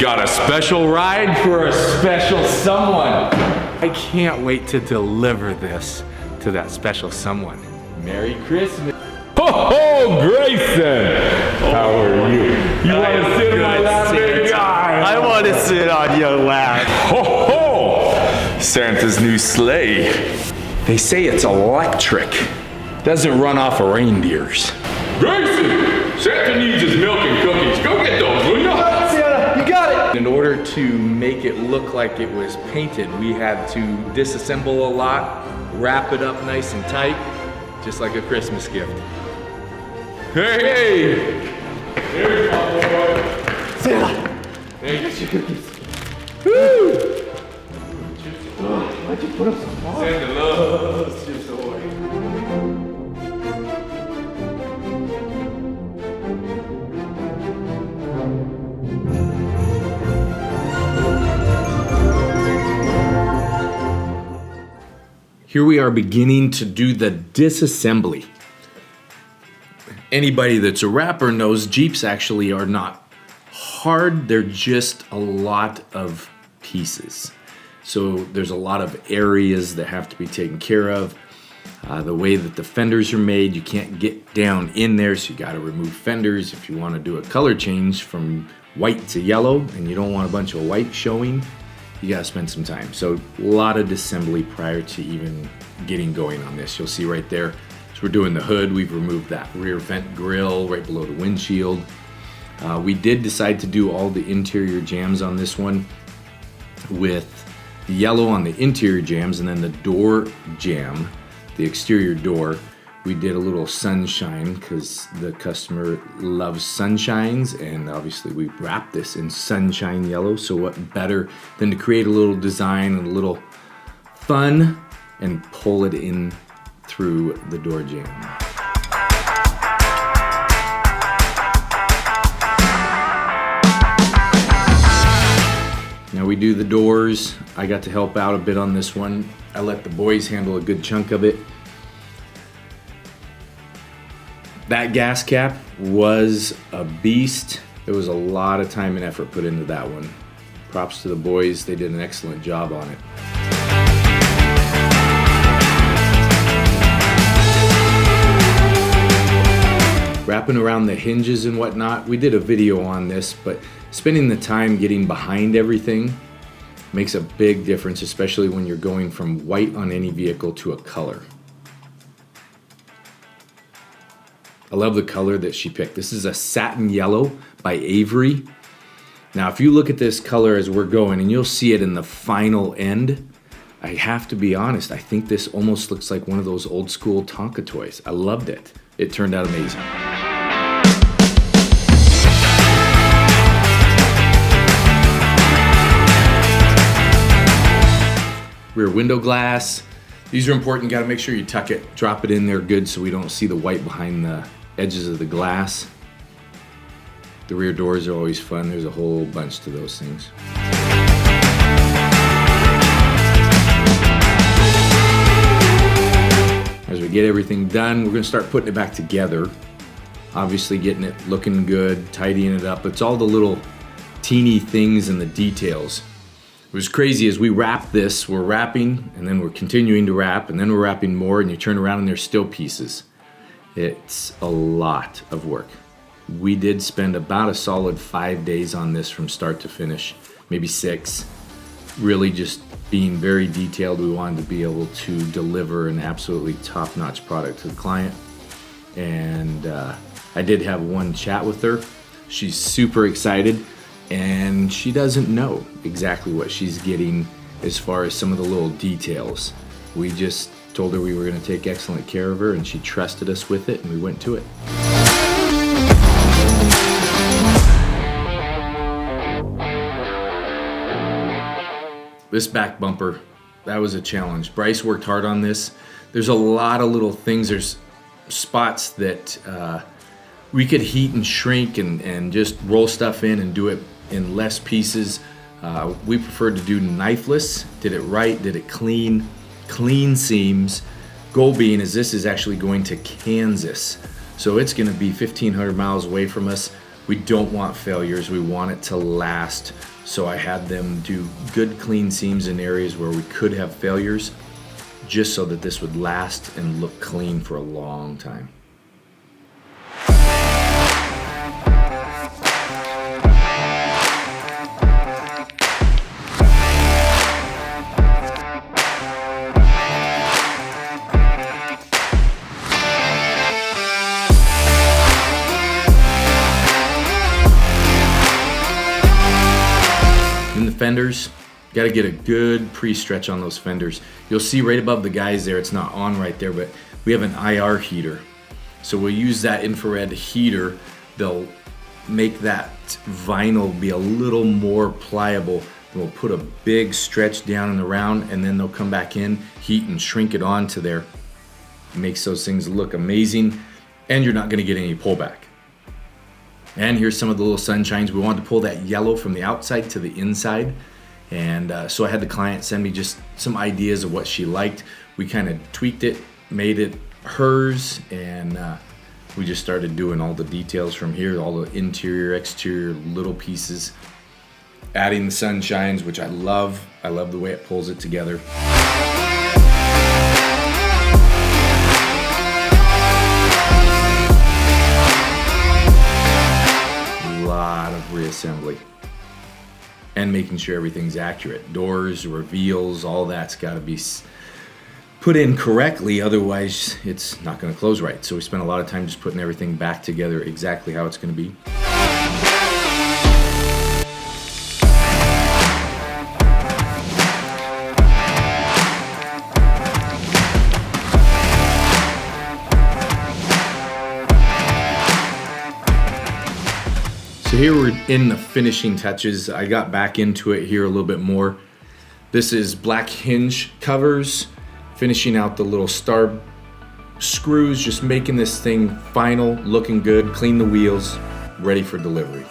got a special ride for a special someone. I can't wait to deliver this to that special someone. Merry Christmas. Ho ho, Grayson! How are you? You want to sit in my lap, big guy? I want to sit on your lap. Ho ho! Santa's new sleigh. They say it's electric. Doesn't run off of reindeers. Grayson! Santa needs his milk and cookies. Go get those, will you? Santa, you got it! In order to make it look like it was painted, we had to disassemble a lot, wrap it up nice and tight, just like a Christmas gift. Hey! There's my boy. Santa! Hey, get your cookies. Woo! Why'd you put up so far? Santa loves Chips Ahoy. Here we are beginning to do the disassembly. Anybody that's a rapper knows Jeeps actually are not hard, they're just a lot of pieces. So there's a lot of areas that have to be taken care of. The way that the fenders are made, you can't get down in there, so you gotta remove fenders. If you wanna do a color change from white to yellow and you don't want a bunch of white showing, you gotta spend some time. So a lot of disassembly prior to even getting going on this. You'll see right there, so we're doing the hood, we've removed that rear vent grill right below the windshield. We did decide to do all the interior jams on this one with the yellow on the interior jams, and then the door jam, the exterior door, we did a little sunshine because the customer loves sunshines, and obviously we wrapped this in sunshine yellow, so what better than to create a little design and a little fun and pull it in through the door jam. Now we do the doors. I got to help out a bit on this one. I let the boys handle a good chunk of it. That gas cap was a beast. There was a lot of time and effort put into that one. Props to the boys, they did an excellent job on it. Wrapping around the hinges and whatnot, we did a video on this, but spending the time getting behind everything makes a big difference, especially when you're going from white on any vehicle to a color. I love the color that she picked. This is a satin yellow by Avery. Now, if you look at this color as we're going, and you'll see it in the final end, I have to be honest, I think this almost looks like one of those old school Tonka toys. I loved it. It turned out amazing. Rear window glass. These are important, gotta make sure you tuck it, drop it in there good so we don't see the white behind the edges of the glass. The rear doors are always fun, there's a whole bunch to those things. As we get everything done, we're gonna start putting it back together. Obviously getting it looking good, tidying it up. It's all the little teeny things and the details. It was crazy as we wrap this, we're wrapping and then we're continuing to wrap and then we're wrapping more, and you turn around and there's still pieces. It's a lot of work. We did spend about a solid 5 days on this from start to finish, maybe 6. Really just being very detailed. We wanted to be able to deliver an absolutely top-notch product to the client. And I did have one chat with her. She's super excited. And she doesn't know exactly what she's getting as far as some of the little details. We just told her we were going to take excellent care of her, and she trusted us with it, and we went to it. This back bumper, that was a challenge. Bryce worked hard on this. There's a lot of little things. There's spots that we could heat and shrink and just roll stuff in and do it in less pieces. We preferred to do knifeless, did it right, did it clean seams. Goal being is this is actually going to Kansas. So it's gonna be 1,500 miles away from us. We don't want failures. We want it to last. So I had them do good clean seams in areas where we could have failures, just so that this would last and look clean for a long time. In the fenders, got to get a good pre-stretch on those fenders. You'll see right above the guys there, it's not on right there, but we have an IR heater. So we'll use that infrared heater. They'll make that vinyl be a little more pliable. And we'll put a big stretch down and around, and then they'll come back in, heat and shrink it onto there. Makes those things look amazing, and you're not gonna get any pullback. And here's some of the little sunshines. We wanted to pull that yellow from the outside to the inside. And so I had the client send me just some ideas of what she liked. We kind of tweaked it, made it hers, and we just started doing all the details from here, all the interior, exterior, little pieces. Adding the sunshines, which I love. I love the way it pulls it together. Lot of reassembly and making sure everything's accurate. Doors, reveals, all that's got to be put in correctly, otherwise it's not going to close right. So we spent a lot of time just putting everything back together exactly how it's going to be. So here we're in the finishing touches. I got back into it here a little bit more. This is black hinge covers, finishing out the little star screws, just making this thing final, looking good, clean the wheels, ready for delivery.